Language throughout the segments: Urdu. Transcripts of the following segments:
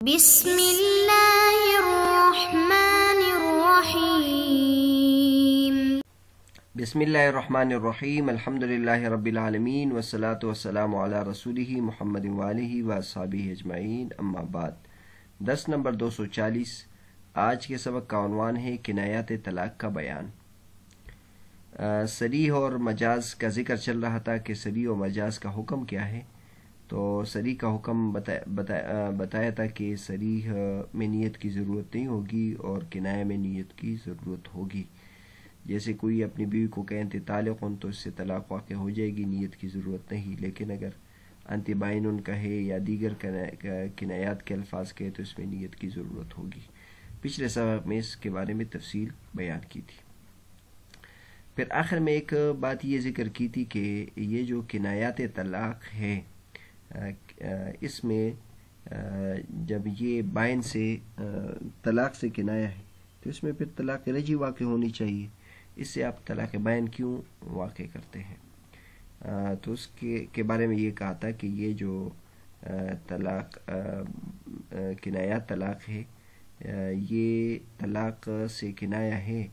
بسم اللہ الرحمن الرحیم بسم اللہ الرحمن الرحیم الحمد للہ رب العالمین والصلاة والسلام علی رسولہ محمد وآلہ واصحابہ اجمعین، اما بعد۔ درس نمبر 240۔ آج کے سبق کا عنوان ہے کنایات طلاق کا بیان۔ صریح اور مجاز کا ذکر چل رہا تھا کہ صریح اور مجاز کا حکم کیا ہے۔ تو صریح کا حکم بتایا تھا کہ صریح میں نیت کی ضرورت نہیں ہوگی اور کنایہ میں نیت کی ضرورت ہوگی۔ جیسے کوئی اپنی بیوی کو کہے انت طالق تو اس سے طلاق واقع ہو جائے گی، نیت کی ضرورت نہیں۔ لیکن اگر انت بائن کہے یا دیگر کنایات کے الفاظ کہے تو اس میں نیت کی ضرورت ہوگی۔ پچھلے سبق میں اس کے بارے میں تفصیل بیان کی تھی۔ پھر آخر میں ایک بات یہ ذکر کی تھی کہ یہ جو کنایات طلاق ہے، اس میں جب یہ بائن سے طلاق سے کنایہ ہے تو اس میں پھر طلاق رجعی واقع ہونی چاہیے۔ اس سے آپ طلاق بائن کیوں واقع کرتے ہیں؟ تو اس کے بارے میں یہ کہا تھا کہ یہ جو طلاق کنایات طلاق ہے، یہ طلاق سے کنایہ ہے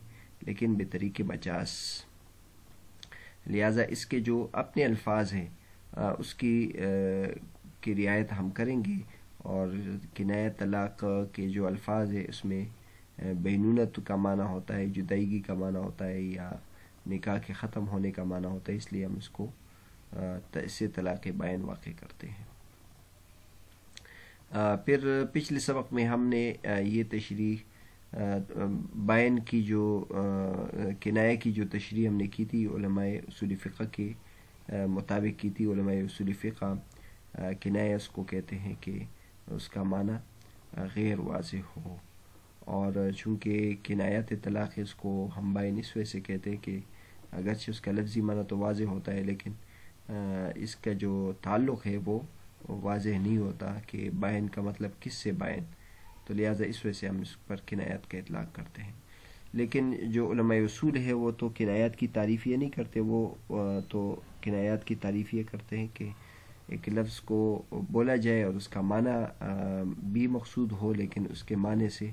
لیکن بطریق مجاز، لہٰذا اس کے جو اپنے الفاظ ہیں اس کی رعایت ہم کریں گے، اور کنایہ طلاق کے جو الفاظ ہیں اس میں بینونت کا معنی ہوتا ہے، جدائیگی کا معنی ہوتا ہے، یا نکاح کے ختم ہونے کا معنی ہوتا ہے، اس لیے ہم اس کو اس سے طلاق بائن واقع کرتے ہیں۔ پھر پچھلے سبق میں ہم نے یہ تشریح بائن کی جو کنایہ کی جو تشریح ہم نے کی تھی، علماء اصول فقہ کے مطابق کی تھی۔ علماء اصول فقہ کنایہ اس کو کہتے ہیں کہ اس کا معنی غیر واضح ہو، اور چونکہ کنایات طلاق ہے اس کو ہم بائن اس وجہ سے کہتے ہیں کہ اگرچہ اس کا لفظی معنی تو واضح ہوتا ہے لیکن اس کا جو تعلق ہے وہ واضح نہیں ہوتا کہ بائن کا مطلب کس سے بائن، تو لہٰذا اس وجہ سے ہم اس پر کنایات کا اطلاق کرتے ہیں۔ لیکن جو علماء اصول ہے وہ تو کنایات کی تعریف یہ نہیں کرتے، وہ تو کنایات کی تعریف یہ کرتے ہیں کہ ایک لفظ کو بولا جائے اور اس کا معنی بھی مقصود ہو لیکن اس کے معنی سے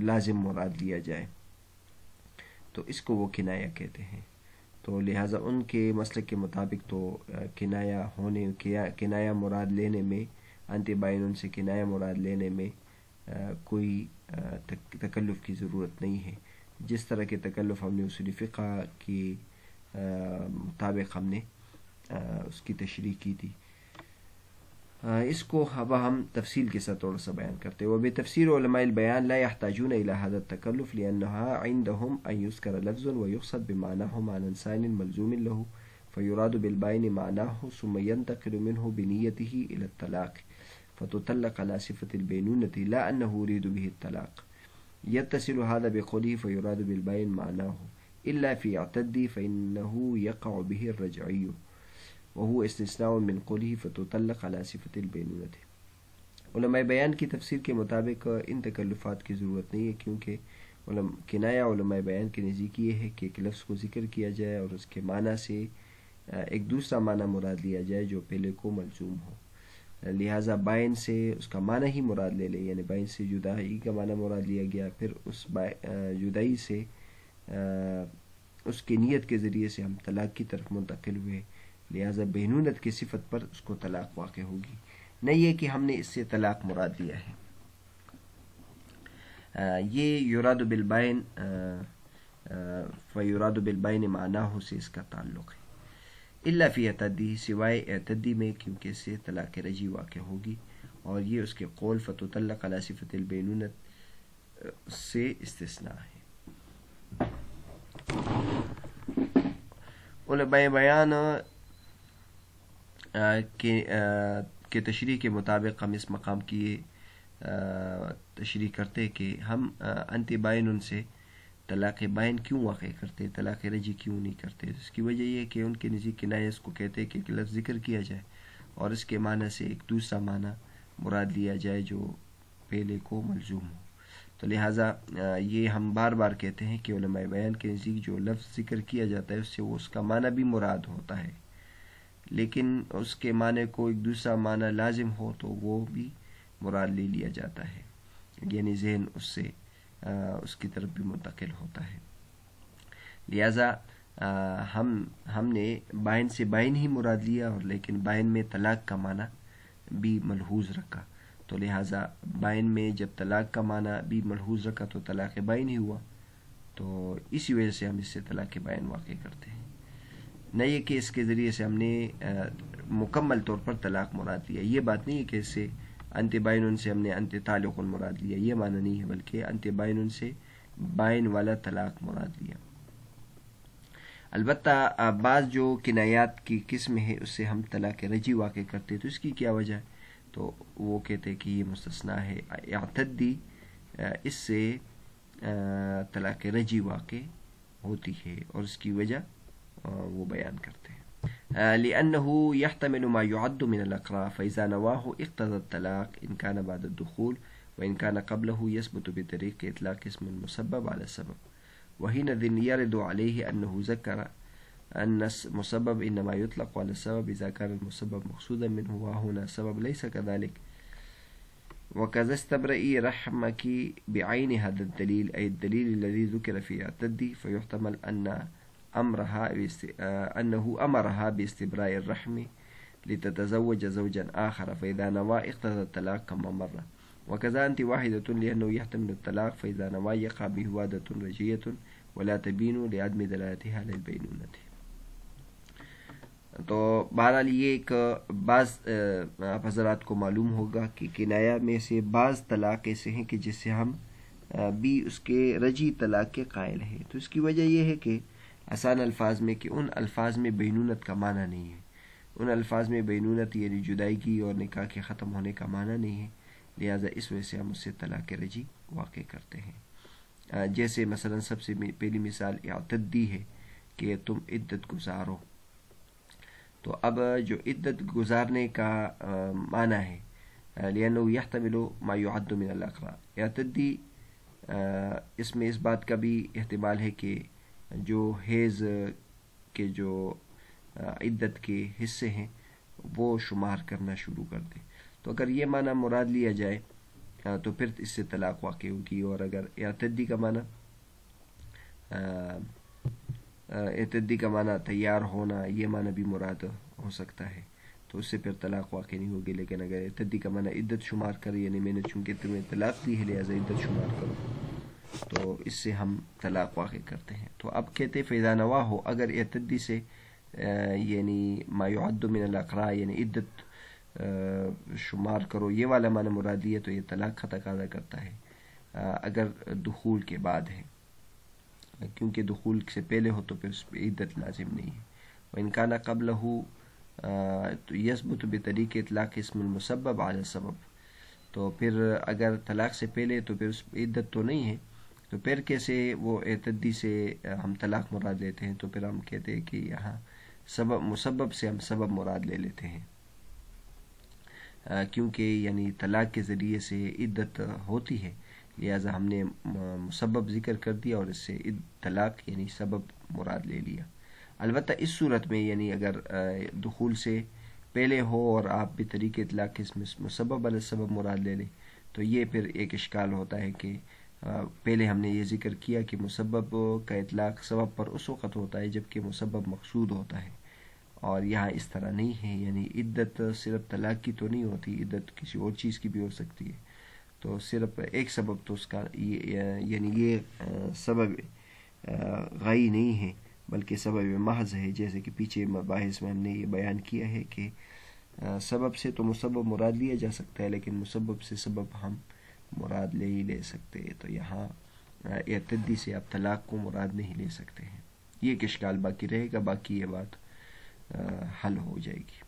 لازم مراد لیا جائے، تو اس کو وہ کنایہ کہتے ہیں۔ تو لہٰذا ان کے مسلک کے مطابق تو کنایہ مراد لینے میں، انت بائن سے کنایہ مراد لینے میں کوئی تکلف کی ضرورت نہیں ہے، جس طرح کے تکلف ہم نے اصول فقہ کی مطابق ہم نے اس کی تشریح کی تھی۔ اس کو اب ہم تفصیل کے ساتھ تھوڑا سا بیان کرتے ہیں۔ وبتفسیر علماء البیان لا يحتاجون الى هذا التکلف لانها عندهم ان يذكر لفظ ويقصد بمعناه معنى ثان ملزوم له فيراد بالبائن معناه ثم ينتقل منه بنيته الى الطلاق فتطلق على صفة البينونة لا انه يريد به الطلاق، يتصل هذا بقوله فيراد بالبائن معناه الا في اعتدي فانه يقع به الرجعي وهو استثناء من قوله فتطلق على صفة البينونة۔ علماء بیان کی تفسیر کے مطابق ان تکلفات کی ضرورت نہیں ہے، کیونکہ کنایہ علماء بیان کے نزدیک یہ ہے کہ ایک لفظ کو ذکر کیا جائے اور اس کے معنی سے ایک دوسرا معنی مراد لیا جائے جو پہلے کو ملزوم ہو، لہٰذا بائن سے اس کا معنی ہی مراد لے لیں، یعنی بائن سے جدائی کا معنی مراد لیا گیا، پھر اس جدائی سے اس کی نیت کے ذریعے سے ہم طلاق کی طرف منتقل ہوئے، لہٰذا بینونت کی صفت پر اس کو طلاق واقع ہوگی، نہیں یہ کہ ہم نے اس سے طلاق مراد لیا ہے۔ یہ یراد بالبائن فیراد بالبائن معناہ سے اس کا تعلق ہے، الا فی اعتدی، سوائے اعتدی میں، کیونکہ اس سے طلاق رجعی واقع ہوگی، اور یہ اس کے قول فتطلق علی صفت البینونت سے استثناء ہے۔ علماء بیان کے تشریح کے مطابق ہم اس مقام کی تشریح کرتے کہ ہم انت بائن سے طلاق بائن کیوں واقع کرتے، طلاق رجعی کیوں نہیں کرتے۔ اس کی وجہ یہ کہ ان کے نزدیک کنایہ اس کو کہتے ہیں کہ ایک لفظ ذکر کیا جائے اور اس کے معنی سے ایک دوسرا معنی مراد لیا جائے جو پہلے کو ملزوم ہو، تو لہٰذا یہ ہم بار بار کہتے ہیں کہ علماء بیان کے نزدیک جو لفظ ذکر کیا جاتا ہے اس سے وہ اس کا معنی بھی مراد ہوتا ہے، لیکن اس کے معنی کو ایک دوسرا معنی لازم ہو تو وہ بھی مراد لے لیا جاتا ہے، یعنی ذہن اس سے اس کی طرف بھی منتقل ہوتا ہے۔ لہٰذا ہم نے بائن سے بائن ہی مراد لیا، اور لیکن بائن میں طلاق کا معنی بھی ملحوظ رکھا، تو لہٰذا بائن میں جب طلاق کا معنی بھی ملحوظ رکھا تو طلاق بائن ہی ہوا، تو اسی وجہ سے ہم اس سے طلاق بائن واقع کرتے ہیں، نہ یہ کہ اس کے ذریعے سے ہم نے مکمل طور پر طلاق مراد لیا۔ یہ بات نہیں ہے کہ اس سے انت بائن سے ہم نے انت تعلق مراد لیا، یہ معنی نہیں ہے، بلکہ انت بائن سے بائن والا طلاق مراد لیا۔ البتہ بعض جو کنایات کی قسم ہے اس سے ہم طلاق رجی واقع کرتے، تو اس کی کیا وجہ ہے؟ تو وہ کہتے کہ یہ مستثنیٰ ہے، اعتدی اس سے طلاق رجی واقع ہوتی ہے، اور اس کی وجہ وہ بیان کرتے ہیں۔ لأنه يحتمل ما يعد من الأقراء فإذا نواه اقتضى الطلاق إن كان بعد الدخول وإن كان قبله يثبت بطريق إطلاق اسم المسبب على السبب، وحينئذ يرد عليه أنه ذكر أن المسبب إنما يطلق على السبب إذا كان المسبب مقصودا منه وهنا السبب ليس كذلك، وكذا استبرئي رحمك بعين هذا الدليل أي الدليل الذي ذكر في اعتدي، فيحتمل أنه أمرها باستبراء الرحم لتتزوج زوجا آخر، فإذا نوى اقتضى الطلاق كما مر، وكذا أنت واحدة لأنه يحتمل الطلاق، فإذا نوى يقع به وادة رجية ولا تبين لعدم دلالتها للبينونة۔ تو بہرحال یہ ایک بعض آپ حضرات کو معلوم ہوگا کہ کنایہ میں سے بعض طلاق ایسے ہیں کہ جس سے ہم بھی اس کے رجی طلاق کے قائل ہیں، تو اس کی وجہ یہ ہے کہ آسان الفاظ میں کہ ان الفاظ میں بینونت کا معنی نہیں ہے، ان الفاظ میں بینونت یعنی جدائیگی اور نکاح کے ختم ہونے کا معنی نہیں ہے، لہٰذا اس وجہ سے ہم اس سے طلاق رجی واقع کرتے ہیں۔ جیسے مثلا سب سے پہلی مثال اعتدی ہے کہ تم عدت گزارو، تو اب جو عدت گزارنے کا معنی ہے لأنه يحتمل ما يعد من الأقراء، اعتدی اس میں اس بات کا بھی احتمال ہے کہ جو حیض کے جو عدت کے حصے ہیں وہ شمار کرنا شروع کر دیں، تو اگر یہ معنی مراد لیا جائے تو پھر اس سے طلاق واقع ہوگی، اور اگر اعتدی کا معنی تیار ہونا یہ معنی بھی مراد ہو سکتا ہے، تو اس سے پھر طلاق واقع نہیں ہوگی، لیکن اگر اعتدی کا معنی عدت شمار کرے یعنی میں نے چونکہ تمہیں طلاق دی ہے لہٰذا عدت شمار کرو، تو اس سے ہم طلاق واقع کرتے ہیں۔ تو اب کہتے فإذا نوا ہو، اگر اعتدی سے یعنی ما يعد من الأقراء یعنی عدت شمار کرو یہ والا معنی مراد ہے تو یہ طلاق کا تقاضا کرتا ہے، اگر دخول کے بعد ہے، کیونکہ دخول سے پہلے ہو تو پھر اس پہ عدت لازم نہیں ہے۔ وإن كان قبله يثبت بطریق اطلاق اسم المسبب على السبب، تو پھر اگر طلاق سے پہلے تو پھر اس پہ عدت تو نہیں ہے، تو پھر کیسے وہ اعتدی سے ہم طلاق مراد لیتے ہیں؟ تو پھر ہم کہتے ہیں کہ یہاں مسبب سے ہم سبب مراد لے لیتے ہیں، کیونکہ یعنی طلاق کے ذریعے سے عدت ہوتی ہے، لہٰذا ہم نے مسبب ذکر کر دیا اور اس سے طلاق یعنی سبب مراد لے لیا۔ البتہ اس صورت میں یعنی اگر دخول سے پہلے ہو اور آپ بھی طریق اطلاق اس میں مسبب علی سبب مراد لے لیں تو یہ پھر ایک اشکال ہوتا ہے کہ پہلے ہم نے یہ ذکر کیا کہ مسبب کا اطلاق سبب پر اس وقت ہوتا ہے جبکہ مسبب مقصود ہوتا ہے، اور یہاں اس طرح نہیں ہے، یعنی عدت صرف طلاق کی تو نہیں ہوتی، عدت کسی اور چیز کی بھی ہو سکتی ہے، تو صرف ایک سبب تو اس کا یعنی یہ سبب غائی نہیں ہے بلکہ سبب محض ہے، جیسے کہ پیچھے مباحث میں ہم نے یہ بیان کیا ہے کہ سبب سے تو مسبب مراد لیا جا سکتا ہے لیکن مسبب سے سبب ہم مراد لے ہی لے سکتے ہیں، تو یہاں اعتدی سے آپ طلاق کو مراد نہیں لے سکتے ہیں، یہ ایک اشکال باقی رہے گا، باقی یہ بات حل ہو جائے گی۔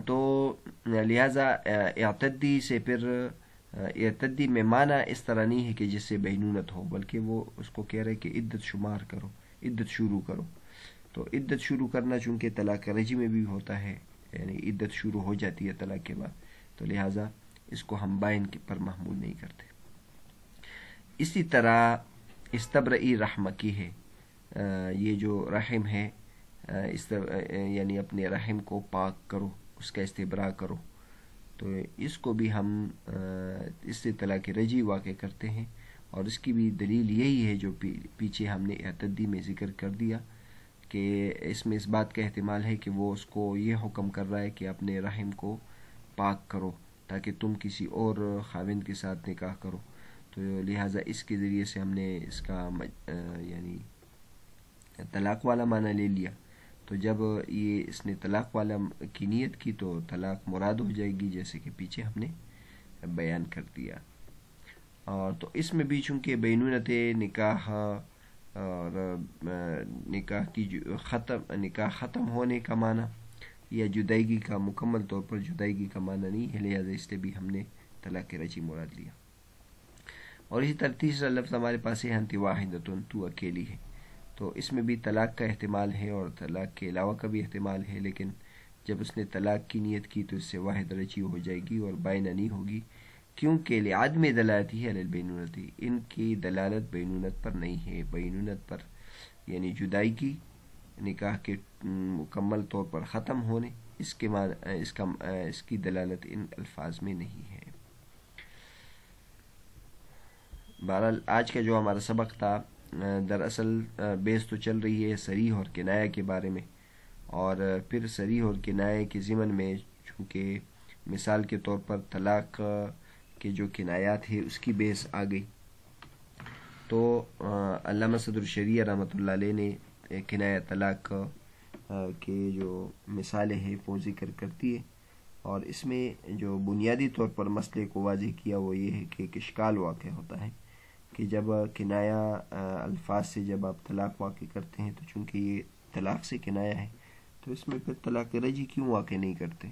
تو لہٰذا اعتدی سے پھر اعتدی میں معنی اس طرح نہیں ہے کہ جس سے بینونت ہو، بلکہ وہ اس کو کہہ رہے کہ عدت شمار کرو، عدت شروع کرو، تو عدت شروع کرنا چونکہ طلاق رجی میں بھی ہوتا ہے، یعنی عدت شروع ہو جاتی ہے طلاق کے بعد، تو لہٰذا اس کو ہم بائن پر محمول نہیں کرتے۔ اسی طرح استبرئی رحم کی ہے، یہ جو رحم ہے یعنی اپنے رحم کو پاک کرو، اس کا استبراء کرو، تو اس کو بھی ہم اس سے طلاق رجعی واقع کرتے ہیں، اور اس کی بھی دلیل یہی ہے جو پیچھے ہم نے اعتدی میں ذکر کر دیا، کہ اس میں اس بات کا احتمال ہے کہ وہ اس کو یہ حکم کر رہا ہے کہ اپنے رحم کو پاک کرو تاکہ تم کسی اور خاوند کے ساتھ نکاح کرو. تو لہٰذا اس کے ذریعے سے ہم نے اس کا یعنی طلاق والا معنی لے لیا. تو جب یہ اس نے طلاق والا کی نیت کی تو طلاق مراد ہو جائے گی، جیسے کہ پیچھے ہم نے بیان کر دیا. اور تو اس میں بھی چونکہ بینونت نکاح اور نکاح کی نکاح ختم ہونے کا معنی یا جدائیگی کا مکمل طور پر جدائیگی کا معنی نہیں ہے، لہٰذا اس سے بھی ہم نے طلاق رجعی مراد لیا. اور اسی طرح تیسرا لفظ ہمارے پاس ہے انت واحدۃ، تو اکیلی ہے. تو اس میں بھی طلاق کا احتمال ہے اور طلاق کے علاوہ کا بھی احتمال ہے، لیکن جب اس نے طلاق کی نیت کی تو اس سے واحد رجعی ہو جائے گی اور بائنہ نہیں ہوگی، کیونکہ لعدم دلالتی علی البینونت، ان کی دلالت بینونت پر نہیں ہے. بینونت پر یعنی جدائیگی، نکاح کے مکمل طور پر ختم ہونے، اس کی دلالت ان الفاظ میں نہیں ہے. بہرحال آج کا جو ہمارا سبق تھا دراصل بحث تو چل رہی ہے صریح اور کنایہ کے بارے میں، اور پھر صریح اور کنایہ کے ضمن میں چونکہ مثال کے طور پر طلاق کے جو کنایات ہے اس کی بحث آ گئی، تو علامہ صدر الشریعہ رحمۃ اللہ علیہ نے کنایہ طلاق کے جو مثالیں ہیں وہ ذکر کرتی ہے، اور اس میں جو بنیادی طور پر مسئلے کو واضح کیا وہ یہ ہے کہ ایک اشکال واقع ہوتا ہے کہ جب کنایہ الفاظ سے جب آپ طلاق واقع کرتے ہیں تو چونکہ یہ طلاق سے کنایہ ہے تو اس میں پھر طلاق رجعی کیوں واقع نہیں کرتے.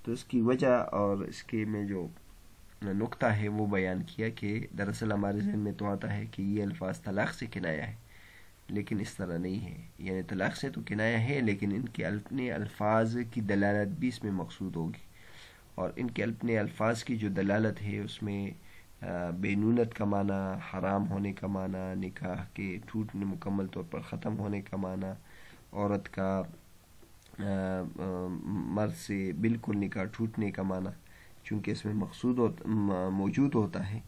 تو اس کی وجہ اور اس کے میں جو نقطہ ہے وہ بیان کیا کہ دراصل ہمارے ذہن میں تو آتا ہے کہ یہ الفاظ طلاق سے کنایہ ہے، لیکن اس طرح نہیں ہے. یعنی طلاق سے تو کنایہ ہے لیکن ان کے اپنے الفاظ کی دلالت بھی اس میں مقصود ہوگی، اور ان کے اپنے الفاظ کی جو دلالت ہے اس میں بینونت کا معنی، حرام ہونے کا معنی، نکاح کے ٹوٹنے مکمل طور پر ختم ہونے کا معنی، عورت کا مرد سے بالکل نکاح ٹوٹنے کا معنی، چونکہ اس میں مقصود موجود ہوتا ہے،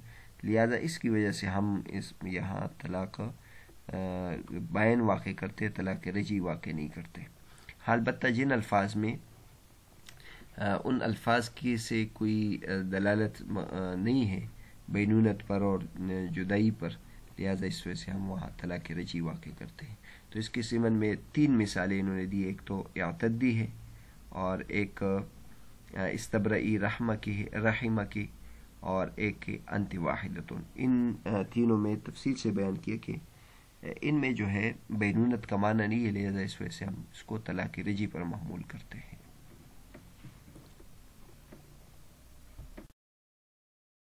لہذا اس کی وجہ سے ہم یہاں طلاق بائن واقع کرتے، طلاق رجعی واقع نہیں کرتے. البتہ جن الفاظ میں ان الفاظ کی سے کوئی دلالت نہیں ہے بینونت پر اور جدائی پر، لہذا اس وجہ سے ہم وہاں طلاق رجعی واقع کرتے ہیں. تو اس کے ضمن میں 3 مثالیں انہوں نے دی، ایک تو اعتدی ہے، اور ایک استبرئی رحمہ کی، اور ایک انت واحدۃ. ان تینوں میں تفصیل سے بیان کیا کہ ان میں جو ہے بینونت کا معنی نہیں ہے، لہذا اس وجہ سے ہم اس کو طلاق رجعی پر محمول کرتے ہیں.